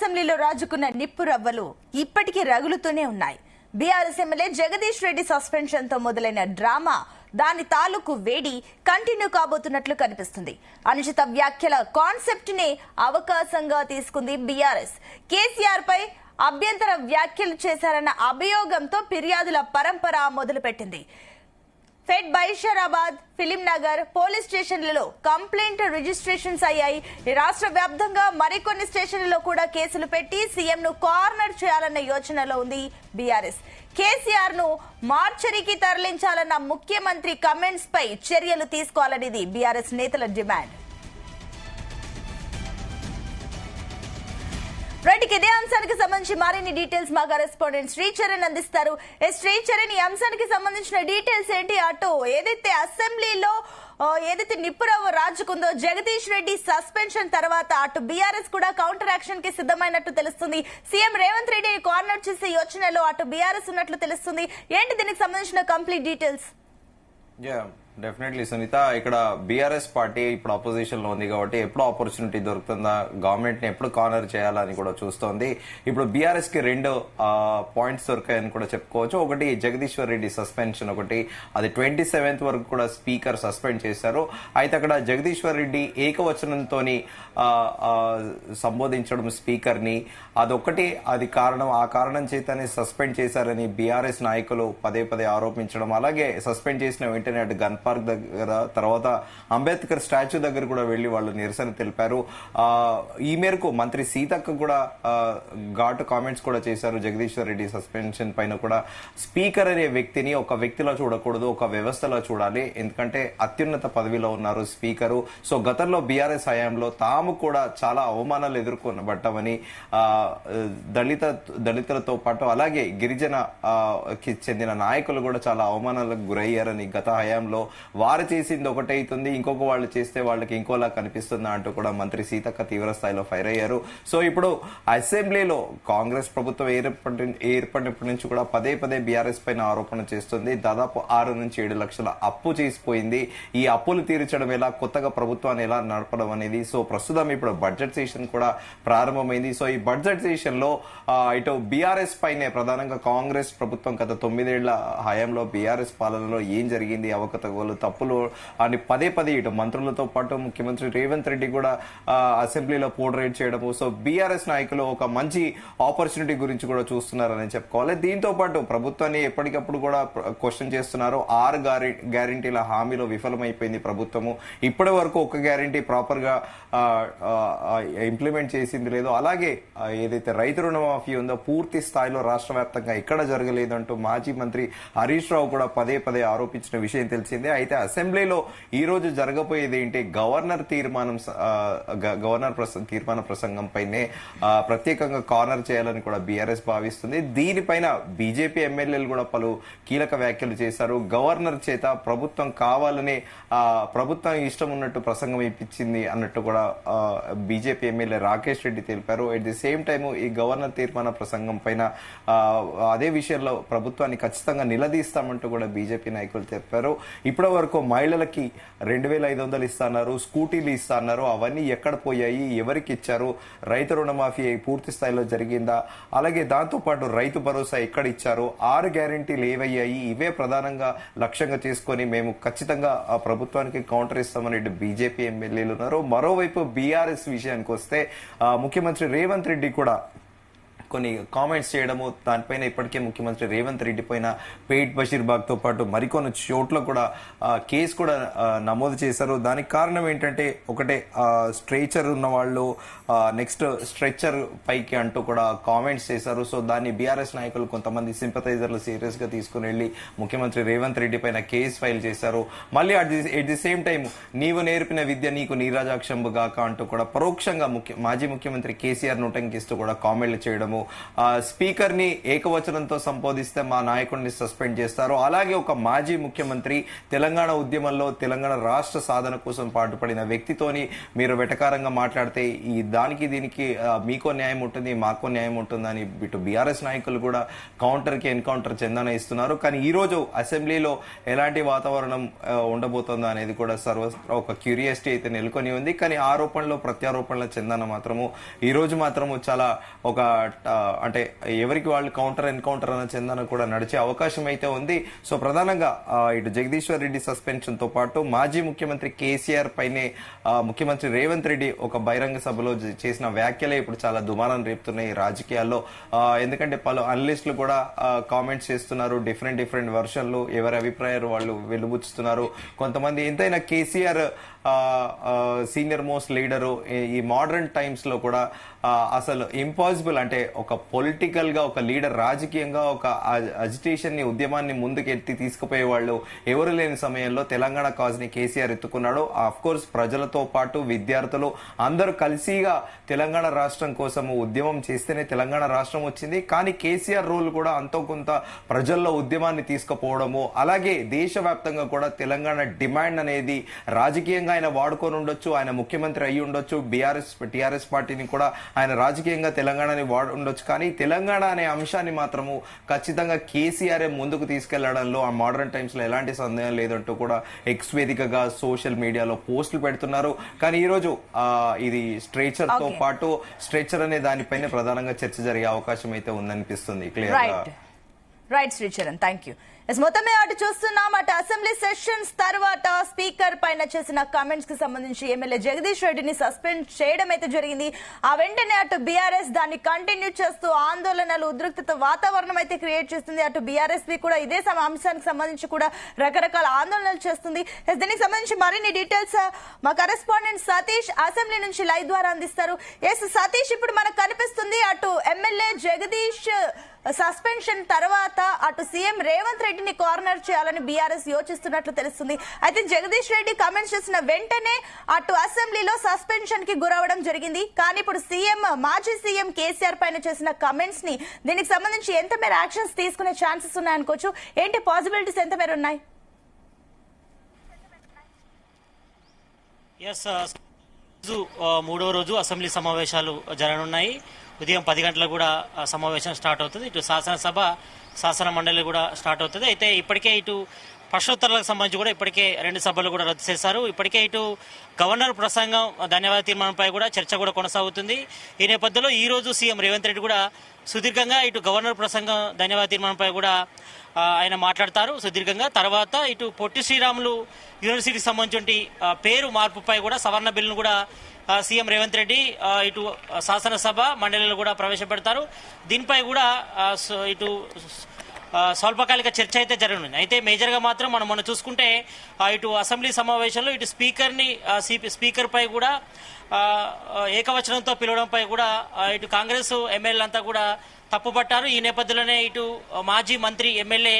అసెంబ్లీలో రాజుకున్న నిప్పు రవ్వలు ఇప్పటికీ రగులుతూనే ఉన్నాయి. BRS MLA Jagadish Reddy suspension తో మొదలైన డ్రామా దాని తాలూకు వేడి కంటిన్యూ కాబోతున్నట్లు కనిపిస్తుంది. అనుచిత వ్యాఖ్యల కాన్సెప్ట్ నే అవకాశంగా తీసుకుంది బీఆర్ఎస్. కేసీఆర్ పై అభ్యంతర వ్యాఖ్యలు చేశారన్న అభియోగంతో ఫిర్యాదుల పరంపర మొదలుపెట్టింది. ఫెడ్ బైషరాబాద్, ఫిలిం నగర్ పోలీస్ స్టేషన్లలో కంప్లైంట్ రిజిస్ట్రేషన్స్ అయ్యాయి. రాష్ట్ర వ్యాప్తంగా మరికొన్ని స్టేషన్లలో కూడా కేసులు పెట్టి సీఎం ను కార్నర్ చేయాలన్న యోచనలో ఉంది బీఆర్ఎస్. కేసీఆర్ ను మార్చరీకి తరలించాలన్న ముఖ్యమంత్రి కమెంట్స్ పై చర్యలు తీసుకోవాలనేది బీఆర్ఎస్ నేతల డిమాండ్. ఇదే అంశానికి సంబంధించి మరిన్ని డీటెయిల్స్ మా కరెస్పాండెంట్ శ్రీచరణ్ అందిస్తారు. శ్రీచరణ్, ఈ అంశానికి సంబంధించిన డీటెయిల్స్ ఏంటి? అటు ఏదైతే అసెంబ్లీలో ఏదైతే నిప్పురవ్వ రాజుకుందో జగదీష్ రెడ్డి సస్పెన్షన్ తర్వాత అటు బీఆర్ఎస్ కూడా కౌంటర్ యాక్షన్ కి సిద్ధమైనట్టు తెలుస్తుంది. సీఎం రేవంత్ రెడ్డిని కార్నర్ చేసే యోచనలో అటు బీఆర్ఎస్ ఉన్నట్లు తెలుస్తుంది. ఏంటి దీనికి సంబంధించిన కంప్లీట్ డీటెయిల్స్? డెఫినెట్లీ సునీత, ఇక్కడ బీఆర్ఎస్ పార్టీ ఇప్పుడు అపోజిషన్ లో ఉంది కాబట్టి ఎప్పుడు ఆపర్చునిటీ దొరుకుతుందా, గవర్నమెంట్ ని ఎప్పుడు కార్నర్ చేయాలని కూడా చూస్తోంది. ఇప్పుడు బీఆర్ఎస్ కి రెండు పాయింట్స్ దొరికాయని కూడా చెప్పుకోవచ్చు. ఒకటి జగదీశ్వర్ రెడ్డి సస్పెన్షన్, ఒకటి అది 27th వరకు కూడా స్పీకర్ సస్పెండ్ చేశారు. అయితే అక్కడ జగదీశ్వర్ రెడ్డి ఏకవచనంతో సంబోధించడం స్పీకర్ ని, అదొకటి అది కారణం. ఆ కారణం చేతనే సస్పెండ్ చేశారని బీఆర్ఎస్ నాయకులు పదే పదే ఆరోపించడం, అలాగే సస్పెండ్ చేసిన వెంటనే అటు గన్ పార్క్ దగ్గర, తర్వాత అంబేద్కర్ స్టాచ్యూ దగ్గర కూడా వెళ్లి వాళ్ళు నిరసన తెలిపారు. ఈ మేరకు మంత్రి సీతక్క కూడా ఘాటు కామెంట్స్ కూడా చేశారు. జగదీశ్వర్ రెడ్డి సస్పెన్షన్ పైన కూడా స్పీకర్ అనే వ్యక్తిని ఒక వ్యక్తిలో చూడకూడదు, ఒక వ్యవస్థలో చూడాలి. ఎందుకంటే అత్యున్నత పదవిలో ఉన్నారు స్పీకరు. సో గతంలో బీఆర్ఎస్ హయాంలో తాము కూడా చాలా అవమానాలు ఎదుర్కొనబడ్డామని, దళితులతో పాటు అలాగే గిరిజన కి చెందిన నాయకులు కూడా చాలా అవమానాలకు గురయ్యారని, గత హయాంలో వారు చేసింది ఒకటైతుంది, ఇంకొక వాళ్ళు చేస్తే వాళ్ళకి ఇంకోలా కనిపిస్తుందా అంటూ కూడా మంత్రి సీతక్క తీవ్ర స్థాయిలో ఫైర్ అయ్యారు. సో ఇప్పుడు అసెంబ్లీలో కాంగ్రెస్ ప్రభుత్వం ఏర్పడినప్పటి నుంచి కూడా పదే పదే బీఆర్ఎస్ పైన ఆరోపణ చేస్తుంది. దాదాపు 6 నుంచి 7 లక్షల అప్పు చేసిపోయింది. ఈ అప్పులు తీర్చడం ఎలా, కొత్తగా ప్రభుత్వాన్ని ఎలా నడపడం అనేది. సో ప్రస్తుతం ఇప్పుడు బడ్జెట్ సెషన్ కూడా ప్రారంభమైంది. సో ఈ బడ్జెట్ సెషన్ లో ఇటు బీఆర్ఎస్ పైనే ప్రధానంగా కాంగ్రెస్ ప్రభుత్వం గత 9 ఏళ్ల హయాంలో బీఆర్ఎస్ పాలనలో ఏం జరిగింది, అవకతవకలు, తప్పులు అని పదే పదే ఇటు మంత్రులతో పాటు ముఖ్యమంత్రి రేవంత్ రెడ్డి కూడా అసెంబ్లీలో పోర్ట్రేట్ చేయడము. సో బీఆర్ఎస్ నాయకులు ఒక మంచి ఆపర్చునిటీ గురించి కూడా చూస్తున్నారని చెప్పుకోవాలి. దీంతో పాటు ప్రభుత్వాన్ని ఎప్పటికప్పుడు కూడా క్వశ్చన్ చేస్తున్నారు. 6 గ్యారంటీల హామీలో విఫలమైపోయింది ప్రభుత్వము. ఇప్పటి వరకు ఒక గ్యారంటీ ప్రాపర్ గా ఇంప్లిమెంట్ చేసింది లేదు. అలాగే ఏదైతే రైతు రుణమాఫీ ఉందో పూర్తి స్థాయిలో రాష్ట్ర వ్యాప్తంగా ఎక్కడ జరగలేదంటూ మాజీ మంత్రి హరీష్ రావు కూడా పదే పదే ఆరోపించిన విషయం తెలిసిందే. అయితే అసెంబ్లీలో ఈ రోజు జరగబోయేది ఏంటి, గవర్నర్ తీర్మాన ప్రసంగం పైనే ప్రత్యేకంగా కార్నర్ చేయాలని కూడా బీఆర్ఎస్ భావిస్తుంది. దీనిపైన బీజేపీ ఎమ్మెల్యేలు కూడా పలు కీలక వ్యాఖ్యలు చేశారు. గవర్నర్ చేత ప్రభుత్వం కావాలని ప్రభుత్వం ఇష్టం ఉన్నట్టు ప్రసంగం ఇప్పించింది అన్నట్టు కూడా బీజేపీ ఎమ్మెల్యే రాకేష్ రెడ్డి తెలిపారు. ఎట్ ది సేమ్ టైమ్ ఈ గవర్నర్ తీర్మాన ప్రసంగం పైన అదే విషయంలో ప్రభుత్వాన్ని ఖచ్చితంగా నిలదీస్తామంటూ కూడా బీజేపీ నాయకులు తెలిపారు. ఇప్పటి వరకు మహిళలకి 2500 ఇస్తున్నారు, స్కూటీలు ఇస్తున్నారు, అవన్నీ ఎక్కడ పోయాయి, ఎవరికి ఇచ్చారు, రైతు రుణమాఫీ పూర్తి స్థాయిలో జరిగిందా, అలాగే దాంతో పాటు రైతు భరోసా ఎక్కడ ఇచ్చారు, 6 గ్యారంటీలు ఏవయ్యాయి, ఇవే ప్రధానంగా లక్ష్యంగా చేసుకుని మేము ఖచ్చితంగా ప్రభుత్వానికి కౌంటర్ ఇస్తామని బీజేపీ ఎమ్మెల్యేలు ఉన్నారు. మరోవైపు బీఆర్ఎస్ విషయానికి వస్తే ముఖ్యమంత్రి రేవంత్ రెడ్డి కూడా కొన్ని కామెంట్స్ చేయడము, దానిపైన ఇప్పటికే ముఖ్యమంత్రి రేవంత్ రెడ్డి పైన పేట్ బషీర్బాగ్ తో పాటు మరికొన్ని చోట్ల కూడా కేసు కూడా నమోదు చేశారు. దానికి కారణం ఏంటంటే ఒకటే, స్ట్రెచర్ ఉన్న వాళ్ళు నెక్స్ట్ స్ట్రెచర్ పైకి అంటూ కూడా కామెంట్స్ చేశారు. సో దాన్ని బీఆర్ఎస్ నాయకులు కొంతమంది సింపథైజర్లు సీరియస్ గా తీసుకుని వెళ్లి ముఖ్యమంత్రి రేవంత్ రెడ్డి పైన కేసు ఫైల్ చేశారు. మళ్ళీ అట్ ది సేమ్ టైం నీవు నేర్పిన విద్య నీకు నీరాజాక్షంబు గాక అంటూ కూడా పరోక్షంగా మాజీ ముఖ్యమంత్రి కేసీఆర్ ను ఉటంకిస్తూ కూడా కామెంట్లు చేయడము, స్పీకర్ ని ఏకవచనంతో సంబోధిస్తే మా నాయకుడిని సస్పెండ్ చేస్తారు. అలాగే ఒక మాజీ ముఖ్యమంత్రి తెలంగాణ ఉద్యమంలో తెలంగాణ రాష్ట్ర సాధన కోసం పాటుపడిన వ్యక్తితోని మీరు వెటకారంగా మాట్లాడితే ఈ దానికి దీనికి మీకో న్యాయం ఉంటుంది మాకో న్యాయం ఉంటుందని ఇటు బీఆర్ఎస్ నాయకులు కూడా కౌంటర్ కి ఎన్కౌంటర్ చందన ఇస్తున్నారు. కానీ ఈ రోజు అసెంబ్లీలో ఎలాంటి వాతావరణం ఉండబోతుందో అనేది కూడా సర్వత్రా ఒక క్యూరియాసిటీ అయితే నెలకొని ఉంది. కానీ ఆరోపణలు ప్రత్యారోపణల చందన మాత్రము ఈ రోజు మాత్రము చాలా ఒక అంటే ఎవరికి వాళ్ళు కౌంటర్ ఎన్కౌంటర్ అన్న చందన కూడా నడిచే అవకాశం అయితే ఉంది. సో ప్రధానంగా ఇటు జగదీశ్వర్ రెడ్డి సస్పెన్షన్ తో పాటు మాజీ ముఖ్యమంత్రి కేసీఆర్ పైనే ముఖ్యమంత్రి రేవంత్ రెడ్డి ఒక బహిరంగ సభలో చేసిన వ్యాఖ్యలే ఇప్పుడు చాలా దుమారం రేపుతున్నాయి రాజకీయాల్లో. ఎందుకంటే పలు అనలిస్టులు కూడా కామెంట్స్ చేస్తున్నారు, డిఫరెంట్ వర్షన్లు ఎవరి అభిప్రాయాలు వాళ్ళు వెలుబుచ్చుతున్నారు. కొంతమంది ఎంతైనా కేసీఆర్ సీనియర్ మోస్ట్ లీడరు ఈ మోడర్న్ టైమ్స్ లో కూడా అసలు ఇంపాసిబుల్ అంటే ఒక పొలిటికల్ గా ఒక లీడర్ రాజకీయంగా ఒక అజిటేషన్ ని ఉద్యమాన్ని ముందుకెత్తి తీసుకుపోయే వాళ్ళు ఎవరు లేని సమయంలో తెలంగాణ కాజ్ ని కేసీఆర్ ఎత్తుకున్నాడు. ఆఫ్ కోర్స్ ప్రజలతో పాటు విద్యార్థులు అందరూ కలిసిగా తెలంగాణ రాష్ట్రం కోసం ఉద్యమం చేస్తేనే తెలంగాణ రాష్ట్రం వచ్చింది. కానీ కేసీఆర్ రోల్ కూడా అంతో కొంత ప్రజల్లో ఉద్యమాన్ని తీసుకుపోవడము, అలాగే దేశవ్యాప్తంగా కూడా తెలంగాణ డిమాండ్ అనేది రాజకీయంగా ఆయన వాడుకొని ఉండొచ్చు, ఆయన ముఖ్యమంత్రి అయ్యి ఉండొచ్చు, టీఆర్ఎస్ పార్టీని కూడా ఆయన రాజకీయంగా తెలంగాణని వాడు ఉండొచ్చు. కానీ తెలంగాణ అనే అంశాన్ని మాత్రము ఖచ్చితంగా కేసీఆర్ ముందుకు తీసుకెళ్లడంలో ఆ మోడర్న్ టైమ్స్ లో ఎలాంటి సందేహం లేదంటూ కూడా ఎక్స్ వేదికగా సోషల్ మీడియాలో పోస్టులు పెడుతున్నారు. కానీ ఈ రోజు ఇది స్ట్రెచర్ తో పాటు స్ట్రెచర్ అనే దానిపైన ప్రధానంగా చర్చ జరిగే అవకాశం అయితే ఉందనిపిస్తుంది క్లియర్ గా. Right Sricharan, thank you. మొత్తమే అటు చూస్తున్నాం, అటు అసెంబ్లీ సెషన్స్ తర్వాత స్పీకర్ పైన చేసిన కామెంట్స్ కి సంబంధించి ఎమ్మెల్యే జగదీష్ రెడ్డిని సస్పెండ్ చేయడం అయితే జరిగింది. ఆ వెంటనే అటు బీఆర్ఎస్ దాన్ని కంటిన్యూ చేస్తూ ఆందోళనలు ఉద్రిక్తత వాతావరణం అయితే క్రియేట్ చేస్తుంది. అటు బీఆర్ఎస్ కూడా ఇదే అంశానికి సంబంధించి కూడా రకరకాల ఆందోళనలు చేస్తుంది. దీనికి సంబంధించి మరిన్ని డీటెయిల్స్ మా కరెస్పాండెంట్ సతీష్ అసెంబ్లీ నుంచి లైవ్ ద్వారా అందిస్తారు. సతీష్, ఇప్పుడు మనకు కనిపిస్తుంది అటు ఎమ్మెల్యే జగదీష్ సస్పెన్షన్ తర్వాత అటు సీఎం రేవంత్ రెడ్డిని కార్నర్ చేయాలని బీఆర్ఎస్ యోచిస్తున్నట్లు తెలుస్తుంది. అయితే జగదీష్ రెడ్డి కామెంట్స్ చేసిన వెంటనే అటు అసెంబ్లీలో సస్పెన్షన్ కి గురవడం జరిగింది. కానీ ఇప్పుడు మాజీ సీఎం కేసీఆర్ పైన చేసిన కామెంట్స్ ని దీనికి సంబంధించి ఎంత మేర యాక్షన్స్ తీసుకునే ఛాన్సెస్ ఉన్నాయనుకోవచ్చు, ఏంటి పాసిబిలిటీస్ ఎంత మేర ఉన్నాయి? మూడో రోజు అసెంబ్లీ సమావేశాలు జరగనున్నాయి. ఉదయం 10 గంటలకు కూడా సమావేశం స్టార్ట్ అవుతుంది. ఇటు శాసనసభ శాసన మండలి కూడా స్టార్ట్ అవుతుంది. అయితే ఇప్పటికే ఇటు ప్రశ్నోత్తరాలకు సంబంధించి కూడా ఇప్పటికే 2 సభలు కూడా రద్దు చేశారు. ఇప్పటికే ఇటు గవర్నర్ ప్రసంగం ధన్యవాద తీర్మానంపై కూడా చర్చ కూడా కొనసాగుతుంది. ఈ నేపథ్యంలో ఈ రోజు సీఎం రేవంత్ రెడ్డి కూడా సుదీర్ఘంగా ఇటు గవర్నర్ ప్రసంగం ధన్యవాద తీర్మానంపై కూడా ఆయన మాట్లాడతారు సుదీర్ఘంగా. తర్వాత ఇటు పొట్టి శ్రీరాములు యూనివర్సిటీకి సంబంధించి పేరు మార్పుపై కూడా సవరణ బిల్లును కూడా సీఎం రేవంత్ రెడ్డి ఇటు శాసనసభ మండలిలో కూడా ప్రవేశపెడతారు. దీనిపై కూడా ఇటు స్వల్పకాలిక చర్చ అయితే జరగనుంది. అయితే మేజర్గా మాత్రం మనం చూసుకుంటే ఇటు అసెంబ్లీ సమావేశంలో ఇటు స్పీకర్ పై కూడా ఏకవచనంతో పిలవడంపై కూడా ఇటు కాంగ్రెస్ ఎమ్మెల్యేలంతా కూడా తప్పుపట్టారు. ఈ నేపథ్యంలోనే ఇటు మాజీ మంత్రి ఎమ్మెల్యే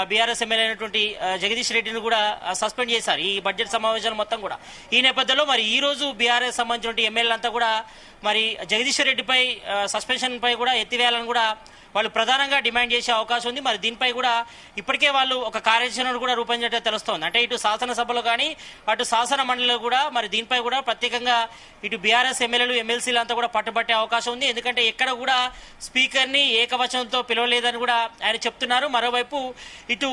బీఆర్ఎస్ ఎమ్మెల్యే అయినటువంటి జగదీష్ రెడ్డిని కూడా సస్పెండ్ చేశారు ఈ బడ్జెట్ సమావేశాలు మొత్తం కూడా. ఈ నేపథ్యంలో మరి ఈ రోజు బీఆర్ఎస్ సంబంధించిన ఎమ్మెల్యేలంతా కూడా మరి జగదీష్ రెడ్డిపై సస్పెన్షన్ పై కూడా ఎత్తివేయాలని కూడా వాళ్ళు ప్రధానంగా డిమాండ్ చేసే అవకాశం ఉంది. మరి దీనిపై కూడా ఇప్పటికే వాళ్ళు ఒక కార్యాచరణను కూడా రూపొందించే తెలుస్తోంది. అంటే ఇటు శాసనసభలో కానీ అటు శాసన మండలిలో కూడా మరి దీనిపై కూడా ప్రత్యేకంగా ఇటు బీఆర్ఎస్ ఎమ్మెల్యేలు ఎమ్మెల్సీలు అంతా కూడా పట్టుబట్టే అవకాశం ఉంది. ఎందుకంటే ఎక్కడ కూడా స్పీకర్ని ఏకవచనంతో పిలవలేదని కూడా ఆయన చెప్తున్నారు. మరోవైపు ఇటు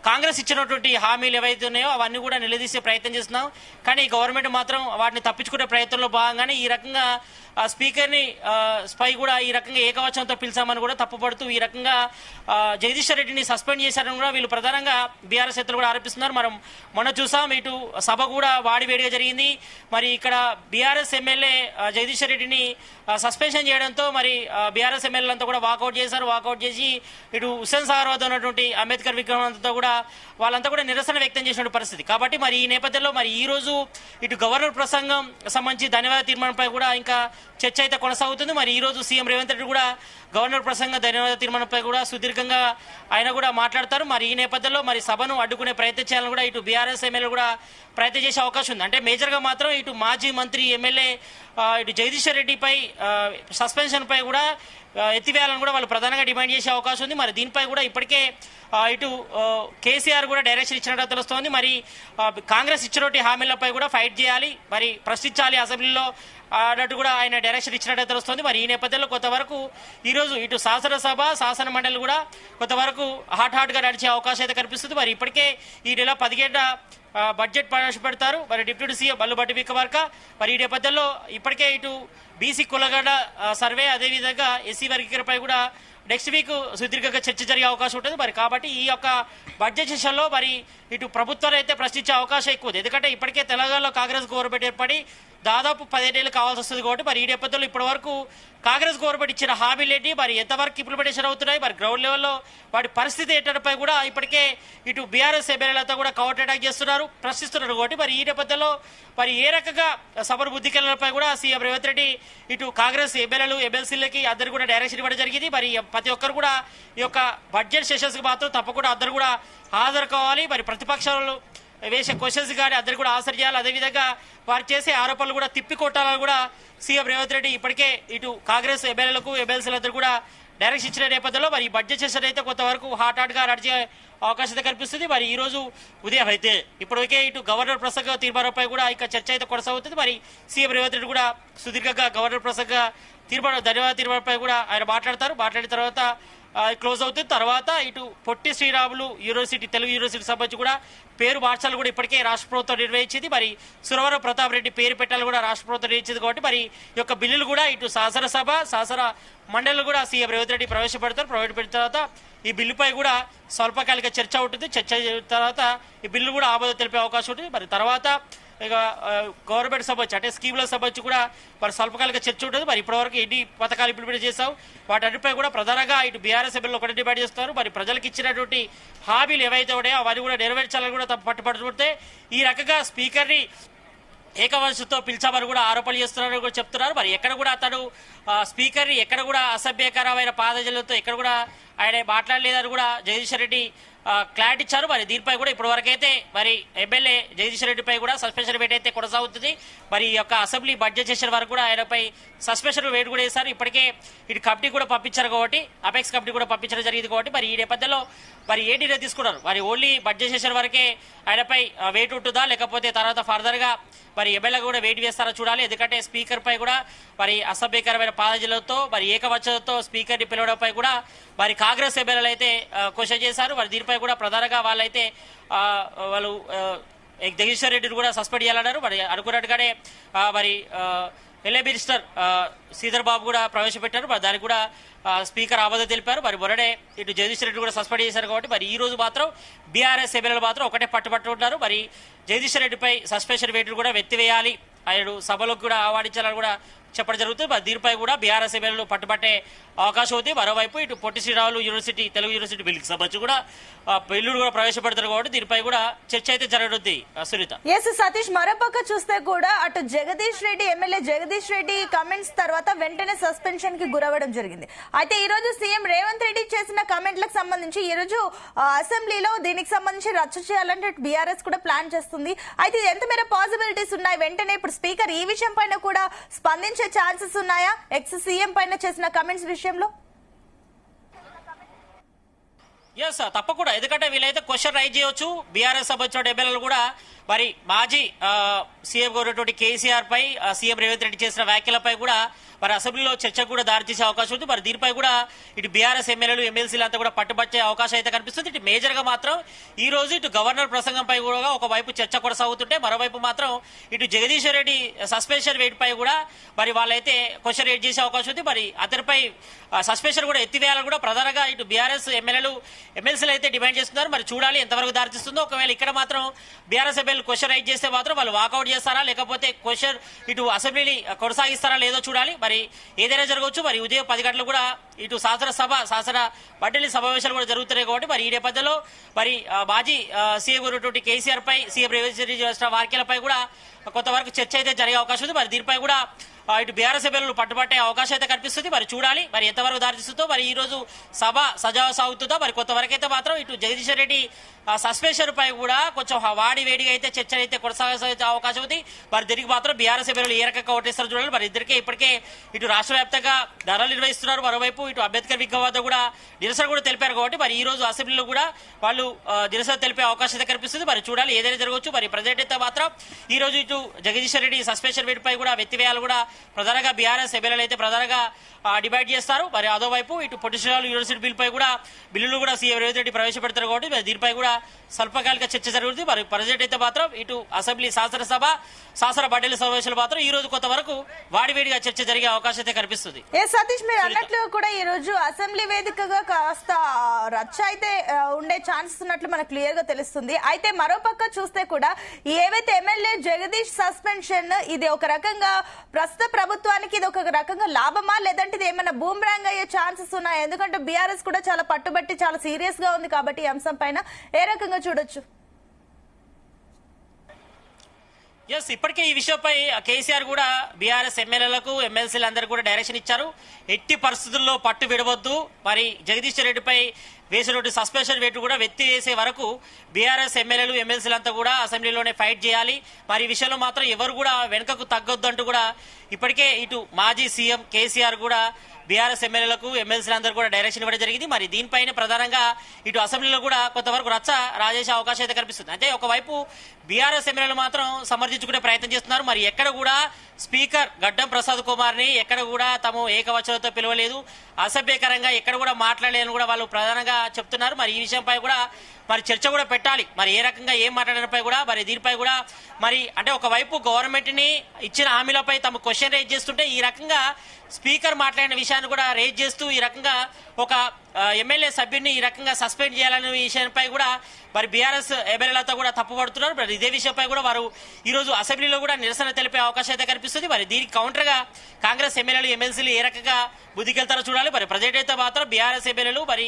కాంగ్రెస్ ఇచ్చినటువంటి హామీలు ఏవైతే ఉన్నాయో అవన్నీ కూడా నిలదీసే ప్రయత్నం చేస్తున్నాం. కానీ గవర్నమెంట్ మాత్రం వాటిని తప్పించుకునే ప్రయత్నంలో భాగంగానే ఈ రకంగా స్పీకర్ని స్పై కూడా ఈ రకంగా ఏకవచనంతో పిలిచామని కూడా తప్పుపడుతూ ఈ రకంగా జగదీశ్వర్ రెడ్డిని సస్పెండ్ చేశారని కూడా వీళ్ళు ప్రధానంగా బీఆర్ఎస్ నేతలు కూడా ఆరోపిస్తున్నారు. మనం మొన్న చూసాం ఇటు సభ కూడా వాడివేడిగా జరిగింది. మరి ఇక్కడ బీఆర్ఎస్ ఎమ్మెల్యే జగదీశ్వర్ రెడ్డిని సస్పెన్షన్ చేయడంతో మరి బీఆర్ఎస్ ఎమ్మెల్యేలంతా కూడా వాకౌట్ చేశారు. వాకౌట్ చేసి ఇటు హుస్సేన్ సాగర్ వద్ద ఉన్నటువంటి అంబేద్కర్ విగ్రహం అంతా కూడా వాళ్ళంతా కూడా నిరసన వ్యక్తం చేసిన పరిస్థితి. కాబట్టి మరి ఈ నేపథ్యంలో మరి ఈ రోజు ఇటు గవర్నర్ ప్రసంగం సంబంధించి ధన్యవాద తీర్మానంపై కూడా ఇంకా చర్చ అయితే కొనసాగుతుంది. మరి ఈ రోజు సీఎం రేవంత్ రెడ్డి కూడా గవర్నర్ ప్రసంగ ధన్యవాద తీర్మానంపై కూడా సుదీర్ఘంగా ఆయన కూడా మాట్లాడతారు. మరి ఈ నేపథ్యంలో మరి సభను అడ్డుకునే ప్రయత్నం చేయాలని కూడా ఇటు బీఆర్ఎస్ ఎమ్మెల్యే కూడా ప్రయత్నం చేసే అవకాశం ఉంది. అంటే మేజర్గా మాత్రం ఇటు మాజీ మంత్రి ఎమ్మెల్యే ఇటు జగదీశ్వర్ రెడ్డిపై సస్పెన్షన్ పై కూడా ఎత్తివేయాలని కూడా వాళ్ళు ప్రధానంగా డిమాండ్ చేసే అవకాశం ఉంది. మరి దీనిపై కూడా ఇప్పటికే ఇటు కేసీఆర్ కూడా డైరెక్షన్ ఇచ్చినట్టు తెలుస్తోంది. మరి కాంగ్రెస్ ఇచ్చినటువంటి హామీలపై కూడా ఫైట్ చేయాలి, మరి ప్రశ్నించాలి అసెంబ్లీలో అన్నట్టు కూడా ఆయన డైరెక్షన్ ఇచ్చినట్టు తెలుస్తోంది. మరి ఈ నేపథ్యంలో కొంతవరకు ఈరోజు ఇటు శాసనసభ శాసన మండలి కూడా కొంతవరకు హాట్ గా నడిచే అవకాశం అయితే కనిపిస్తుంది. మరి ఇప్పటికే ఈ నెల 17 బడ్జెట్ ప్రవేశపెడతారు మరి డిప్యూటీ సీఎం బల్లుబట్టి విక్రమార్క. మరి ఈ నేపథ్యంలో ఇప్పటికే ఇటు బీసీ కులగడ సర్వే అదేవిధంగా ఎస్సీ వర్గీకరణపై కూడా నెక్స్ట్ వీక్ సుదీర్ఘంగా చర్చ జరిగే అవకాశం ఉంటుంది. మరి కాబట్టి ఈ యొక్క బడ్జెట్ సెషన్లో మరి ఇటు ప్రభుత్వాలు అయితే ప్రశ్నించే అవకాశం ఎక్కువ ఉంది. ఎందుకంటే ఇప్పటికే తెలంగాణలో కాంగ్రెస్ గవర్నమెంట్ ఏర్పడి దాదాపు 10 ఏళ్ళు కావాల్సి వస్తుంది కాబట్టి మరి ఈ నేపథ్యంలో ఇప్పటి వరకు కాంగ్రెస్ గవర్నమెంట్ ఇచ్చిన హామీలేంటి, మరి ఎంతవరకు ఇంప్లిమెంటేషన్ అవుతున్నాయి, మరి గ్రౌండ్ లెవెల్లో వాటి పరిస్థితి ఏంటంటే కూడా ఇప్పటికే ఇటు బీఆర్ఎస్ ఎమ్మెల్యేలతో కూడా కౌంటర్ అటాక్ చేస్తున్నారు, ప్రశ్నిస్తున్నారు కాబట్టి మరి ఈ నేపథ్యంలో మరి ఏ రకంగా సబర్ బుద్ధికెళ్లపై కూడా సీఎం రేవంత్ రెడ్డి ఇటు కాంగ్రెస్ ఎమ్మెల్యేలు ఎమ్మెల్సీలకి అందరు కూడా డైరెక్షన్ ఇవ్వడం జరిగింది. మరి ప్రతి ఒక్కరు కూడా ఈ యొక్క బడ్జెట్ సెషన్స్కి మాత్రం తప్పకుండా అందరూ కూడా హాజరు కావాలి. మరి ప్రతిపక్షాలు వేసే క్వశ్చన్స్ కానీ అందరు కూడా ఆన్సర్ చేయాలి. అదేవిధంగా వారు చేసే ఆరోపణలు కూడా తిప్పికొట్టాలని కూడా సీఎం రేవంత్ రెడ్డి ఇప్పటికే ఇటు కాంగ్రెస్ ఎమ్మెల్యేలకు ఎమ్మెల్సీలందరూ కూడా డైరెక్షన్ ఇచ్చిన నేపథ్యంలో మరి ఈ బడ్జెట్ సెషన్ అయితే కొంతవరకు హాట్ గా నడిచే అవకాశం అయితే కనిపిస్తుంది. మరి ఈ రోజు ఉదయం అయితే ఇప్పటికే ఇటు గవర్నర్ ప్రసంగ తీర్మానంపై కూడా ఇక చర్చ అయితే కొనసాగుతుంది. మరి సీఎం రేవంత్ రెడ్డి కూడా సుదీర్ఘంగా గవర్నర్ ప్రసంగ ధన్యవాద తీర్మానంపై కూడా ఆయన మాట్లాడతారు. మాట్లాడిన తర్వాత క్లోజ్ అవుతుంది. తర్వాత ఇటు పొట్టి శ్రీరాములు యూనివర్సిటీ తెలుగు యూనివర్సిటీ సంబంధించి కూడా పేరు మార్చాలని కూడా ఇప్పటికే రాష్ట్ర ప్రభుత్వం నిర్ణయించింది. మరి సురవరం ప్రతాప్ రెడ్డి పేరు పెట్టాలని కూడా రాష్ట్ర ప్రభుత్వం నిర్ణయించింది. కాబట్టి మరి ఈ యొక్క బిల్లులు కూడా ఇటు శాసనసభ శాసన మండలి కూడా సీఎం రేవంత్ రెడ్డి ప్రవేశపెట్టిన తర్వాత ఈ బిల్లుపై కూడా స్వల్పకాలిక చర్చ ఉంటుంది. చర్చ తర్వాత ఈ బిల్లు కూడా ఆమోదం తెలిపే అవకాశం ఉంటుంది. మరి తర్వాత ఇక గవర్నమెంట్ సంబంధించి అంటే స్కీములకు సంబంధించి కూడా మరి స్వల్పకాలిక చర్చ ఉంటుంది. మరి ఇప్పటివరకు ఎన్ని పథకాలు ఇంప్లిమెంట్ చేశావు వాటన్నిటిపై కూడా ప్రధానంగా ఇటు బీఆర్ఎస్ ఎమ్మెల్యేలు ఒకటి డిమాండ్ చేస్తున్నారు. మరి ప్రజలకు ఇచ్చినటువంటి హామీలు ఏవైతే ఉన్నాయో అవన్నీ కూడా నెరవేర్చాలని కూడా పట్టుబడుతుంటే ఈ రకంగా స్పీకర్ని ఏకవచనంతో పిలిచామని కూడా ఆరోపణలు చేస్తున్నారని కూడా చెప్తున్నారు. మరి ఎక్కడ కూడా అతను స్పీకర్ని ఎక్కడ కూడా అసభ్యకరమైన పాదజలతో ఎక్కడ కూడా ఆయన మాట్లాడలేదని కూడా జగదీశ్వర్ రెడ్డి క్లారిటీ ఇచ్చారు. మరి దీనిపై కూడా ఇప్పటి వరకు అయితే మరి ఎమ్మెల్యే జగదీశ్వర్ రెడ్డిపై కూడా సస్పెన్షన్ వేట్ అయితే కొనసాగుతుంది. మరి ఈ యొక్క అసెంబ్లీ బడ్జెట్ సెషన్ వరకు కూడా ఆయనపై సస్పెన్షన్ వేట్ కూడా వేశారు. ఇప్పటికే ఇటు కమిటీ కూడా పంపించారు కాబట్టి అపెక్స్ కమిటీ కూడా పంపించడం జరిగింది కాబట్టి మరి ఈ నేపథ్యంలో మరి ఏ నిర్ణయం తీసుకున్నారు, మరి ఓన్లీ బడ్జెట్ సెషన్ వరకే ఆయనపై వెయిట్ ఉంటుందా లేకపోతే తర్వాత ఫర్దర్ గా మరి ఎమ్మెల్యే కూడా వెయిట్ వేస్తారో చూడాలి. ఎందుకంటే స్పీకర్ పై కూడా మరి అసభ్యకరమైన పాదజలతో మరి ఏకవచనంతో స్పీకర్ ని పిలవడంపై కూడా మరి కాంగ్రెస్ ఎమ్మెల్యేలు అయితే క్వశ్చన్ చేశారు. మరి దీనిపై కూడా ప్రధానంగా వాళ్ళైతే వాళ్ళు జగదీశ్వర్ రెడ్డిని కూడా సస్పెండ్ చేయాలన్నారు. మరి అనుకున్నట్టుగానే మరి ఎల్ఏ మినిస్టర్ శ్రీధర్ బాబు కూడా ప్రవేశపెట్టారు. మరి దానికి కూడా స్పీకర్ ఆమోదం తెలిపారు. మరి మొన్ననే ఇటు జగదీశ్వర్ రెడ్డి కూడా సస్పెండ్ చేశారు కాబట్టి మరి ఈ రోజు మాత్రం బీఆర్ఎస్ ఎమ్మెల్యేలు మాత్రం ఒకటే పట్టుబట్టుకుంటున్నారు. మరి జగదీశ్వర్ రెడ్డిపై సస్పెన్షన్ వేటు కూడా వెత్తివేయాలి, ఆయన సభలోకి కూడా ఆహ్వానించాలని కూడా చెప్పడం జరుగుతుంది. మరి దీనిపై కూడా బీఆర్ఎస్ ఎమ్మెల్యేలు పట్టుబట్టే అవకాశం ఉంది. మరోవైపు ఇటు పొట్టి శ్రీరాములు యూనివర్సిటీ తెలుగు యూనివర్సిటీ బిల్లుకి సంబంధించి కూడా బిల్లులు కూడా ప్రవేశపెడతారు కాబట్టి దీనిపై కూడా చర్చ అయితే జరగనుంది. సునీత. ఎస్ సతీష్, మరోపక్క చూస్తే కూడా అటు జగదీష్ రెడ్డి ఎమ్మెల్యే జగదీష్ రెడ్డి కమెంట్స్ తర్వాత వెంటనే సస్పెన్షన్ కి గురవ్వడం జరిగింది. అయితే ఈ రోజు సీఎం రేవంత్ రెడ్డి చేసిన కమెంట్లకు సంబంధించి ఈ రోజు అసెంబ్లీలో దీనికి సంబంధించి రచ్చ చేయాలంటే బీఆర్ఎస్ కూడా ప్లాన్ చేస్తుంది. అయితే ఎంత మేర పాసిబిలిటీస్ ఉన్నాయి, వెంటనే ఇప్పుడు స్పీకర్ ఈ విషయం పైన కూడా స్పందించే ఛాన్సెస్ ఉన్నాయా ఎక్స్ సీఎం పైన చేసిన కమెంట్స్ విషయంలో? ఎస్ తప్పకుండా, ఎందుకంటే వీళ్ళైతే క్వశ్చన్ రైజ్ చేయవచ్చు. బీఆర్ఎస్ సంబంధించిన ఎమ్మెల్యేలు కూడా మరి మాజీ సీఎం ఉన్నటువంటి కేసీఆర్ పై సీఎం రేవంత్ రెడ్డి చేసిన వ్యాఖ్యలపై కూడా మరి అసెంబ్లీలో చర్చకు కూడా దారితీసే అవకాశం ఉంది. మరి దీనిపై కూడా ఇటు బీఆర్ఎస్ ఎమ్మెల్యేలు ఎమ్మెల్సీలు అంతా కూడా పట్టుబట్టే అవకాశం అయితే కనిపిస్తుంది. ఇటు మేజర్ గా మాత్రం ఈ రోజు ఇటు గవర్నర్ ప్రసంగంపై కూడా ఒకవైపు చర్చ కొనసాగుతుంటే మరోవైపు మాత్రం ఇటు జగదీశ్వర్ రెడ్డి సస్పెన్షన్ వేట్ పై కూడా మరి వాళ్ళైతే క్వశ్చన్ రేట్ చేసే అవకాశం ఉంది. మరి అతనిపై సస్పెన్షన్ కూడా ఎత్తివేయాలని కూడా ప్రధానంగా ఇటు బీఆర్ఎస్ ఎమ్మెల్యేలు ఎమ్మెల్సీలు అయితే డిమాండ్ చేస్తున్నారు. మరి చూడాలి ఎంతవరకు దారితీస్తుందో. ఒకవేళ ఇక్కడ మాత్రం బీఆర్ఎస్ ఎమ్మెల్యేలు క్వశ్చన్ రైజ్ చేస్తే మాత్రం వాళ్ళు వాకౌట్ చేస్తారా లేకపోతే క్వశ్చన్ ఇటు అసెంబ్లీని కొనసాగిస్తారా లేదో చూడాలి. మరి ఏదైనా జరగవచ్చు. మరి ఉదయం 10 గంటలకు కూడా ఇటు శాసన మండలి సమావేశాలు కూడా జరుగుతున్నాయి కాబట్టి మరి ఈ నేపథ్యంలో మరి మాజీ సీఎం ఉన్నటువంటి కేసీఆర్ పై సీఎం రేవంత్ రెడ్డి చేసిన వ్యాఖ్యలపై కూడా కొంతవరకు చర్చ అయితే జరిగే అవకాశం ఉంది. మరి దీనిపై కూడా ఇటు బీఆర్ఎస్ ఎమ్మెల్యేలు పట్టుబట్టే అవకాశం అయితే కనిపిస్తుంది. మరి చూడాలి మరి ఎంతవరకు దారితీస్తుందో, మరి ఈ రోజు సభ సజావ సాగుతుందో. మరి కొంతవరకు అయితే మాత్రం ఇటు జగదీష్ రెడ్డి సస్పెన్షన్ పై కూడా కొంచెం వాడి వేడిగా అయితే చర్చ అయితే కొనసాగే అవకాశం ఉంది. మరి దీనికి మాత్రం బీఆర్ఎస్ ఎమ్మెల్యేలు ఏ రకంగా ఓటేస్తారో చూడాలి. మరి ఇద్దరికే ఇప్పటికే ఇటు రాష్ట్ర వ్యాప్తంగా ధరలు నిర్వహిస్తున్నారు. మరోవైపు ఇటు అంబేద్కర్ విగ్రహం వద్ద కూడా నిరసన కూడా తెలిపారు కాబట్టి మరి ఈ రోజు అసెంబ్లీలో కూడా వాళ్ళు నిరసన తెలిపే అవకాశం అయితే కనిపిస్తుంది. మరి చూడాలి ఏదైనా జరగవచ్చు. మరి ప్రజెంట్ అయితే మాత్రం ఈ రోజు ఇటు జగదీష్ రెడ్డి సస్పెన్షన్ వేటుపై కూడా వెత్తివేయాలు కూడా ప్రధానంగా బీఆర్ఎస్ ఎమ్మెల్యేలు అయితే ప్రధానంగా డిమాండ్ చేస్తారు. మరి అదోవైపు ఇటు పొలిటిషియల్ యూనివర్సిటీ బిల్లులు కూడా సీఎం రేవంత్ రెడ్డి ప్రవేశపెడతారు కాబట్టి మరి దీనిపై కూడా స్వల్పకాలిక చర్చ జరుగుతుంది. మరి ప్రజెంట్ అయితే మాత్రం ఇటు అసెంబ్లీ శాసన మండలి సమావేశాలు మాత్రం ఈ రోజు కొంతవరకు వాడివేడిగా చర్చ జరిగే అవకాశం అయితే కనిపిస్తుంది. సతీష్, మీరు అన్నట్లు కూడా ఈ రోజు అసెంబ్లీ వేదికగా కాస్త రచ్చ అయితే ఉండే ఛాన్సెస్ ఉన్నట్లు మనకు క్లియర్ గా తెలుస్తుంది. అయితే మరోపక్క చూస్తే కూడా ఏవైతే ఎమ్మెల్యే జగదీష్ సస్పెన్షన్ ఇది ఒక రకంగా ప్రస్తుత ప్రభుత్వానికి ఇది ఒక రకంగా లాభమా, లేదంటే ఇది ఏమైనా బూమ్రాంగ్ అయ్యే ఛాన్సెస్ ఉన్నాయా? ఎందుకంటే బీఆర్ఎస్ కూడా చాలా పట్టుబట్టి చాలా సీరియస్ గా ఉంది కాబట్టి ఈ అంశం పైన ఏ రకంగా చూడొచ్చు? ఎస్, ఇప్పటికే ఈ విషయంపై కేసీఆర్ కూడా బీఆర్ఎస్ ఎమ్మెల్యేలకు ఎమ్మెల్సీలు అందరూ కూడా డైరెక్షన్ ఇచ్చారు. ఎట్టి పరిస్థితుల్లో పట్టు విడవద్దు, మరి జగదీష్ రెడ్డిపై వేసినటువంటి సస్పెన్షన్ వేటు కూడా వెత్తివేసే వరకు బీఆర్ఎస్ ఎమ్మెల్యేలు ఎమ్మెల్సీలంతా కూడా అసెంబ్లీలోనే ఫైట్ చేయాలి. మరి ఈ విషయంలో మాత్రం ఎవరు కూడా వెనుకకు తగ్గొద్దు అంటూ కూడా ఇప్పటికే ఇటు మాజీ సీఎం కేసీఆర్ కూడా బీఆర్ఎస్ ఎమ్మెల్యేలకు ఎమ్మెల్సీలందరూ కూడా డైరెక్షన్ ఇవ్వడం జరిగింది. మరి దీనిపైన ప్రధానంగా ఇటు అసెంబ్లీలో కూడా కొంతవరకు రచ్చ రాజేసే అవకాశం అయితే కనిపిస్తుంది. అంటే ఒకవైపు బీఆర్ఎస్ ఎమ్మెల్యేలు మాత్రం సమర్థించుకునే ప్రయత్నం చేస్తున్నారు. మరి ఎక్కడ కూడా స్పీకర్ గడ్డం ప్రసాద్ కుమార్ ని ఎక్కడ కూడా తాము ఏకవచనంతో పిలవలేదు, అసభ్యకరంగా ఎక్కడ కూడా మాట్లాడలేదని కూడా వాళ్ళు ప్రధానంగా చెప్తున్నారు. మరి ఈ విషయంపై కూడా మరి చర్చ కూడా పెట్టాలి. మరి ఏ రకంగా ఏం మాట్లాడడంపై కూడా మరి దీనిపై కూడా మరి అంటే ఒకవైపు గవర్నమెంట్ ని ఇచ్చిన హామీలపై తమ క్వశ్చన్ రేజ్ చేస్తుంటే ఈ రకంగా స్పీకర్ మాట్లాడిన విషయాన్ని కూడా రేజ్ చేస్తూ ఈ రకంగా ఒక ఎమ్మెల్యే సభ్యుడిని ఈ రకంగా సస్పెండ్ చేయాలనే విషయంపై కూడా మరి బీఆర్ఎస్ ఎమ్మెల్యేలతో కూడా తప్పుపడుతున్నారు. మరి ఇదే విషయంపై కూడా వారు ఈ రోజు అసెంబ్లీలో కూడా నిరసన తెలిపే అవకాశం అయితే కనిపిస్తుంది. మరి దీనికి కౌంటర్ గా కాంగ్రెస్ ఎమ్మెల్యేలు ఎమ్మెల్సీలు ఏ రకంగా బుద్ధికెళ్తారో చూడాలి. మరి ప్రజెంట్ అయితే మాత్రం బీఆర్ఎస్ ఎమ్మెల్యేలు మరి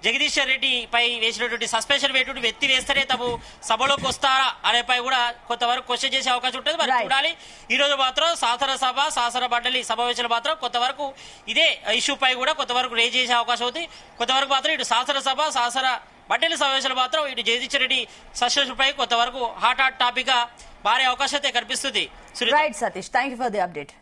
జగదీష్ రెడ్డి పై వేసినటువంటి సస్పెన్షన్ వేటు వెత్తి వేస్తేనే తాము సభలోకి వస్తారా అనేపై కూడా కొంతవరకు క్వశ్చన్ చేసే అవకాశం ఉంటుంది. మరి చూడాలి. ఈ రోజు మాత్రం శాసన మండలి సమావేశాలు మాత్రం కొంతవరకు ఇదే ఇష్యూపై కూడా కొంతవరకు రేజ్ చేసే అవకాశం ఉంది. కొంతవరకు మాత్రం ఇటు శాసన మండలి సమావేశాలు మాత్రం ఇటు జగదీష్ రెడ్డి సస్పెన్షన్ పై కొంతవరకు హాట్ టాపిక్ గా మారే అవకాశం అయితే కనిపిస్తుంది. Right Satish, thank you for the update.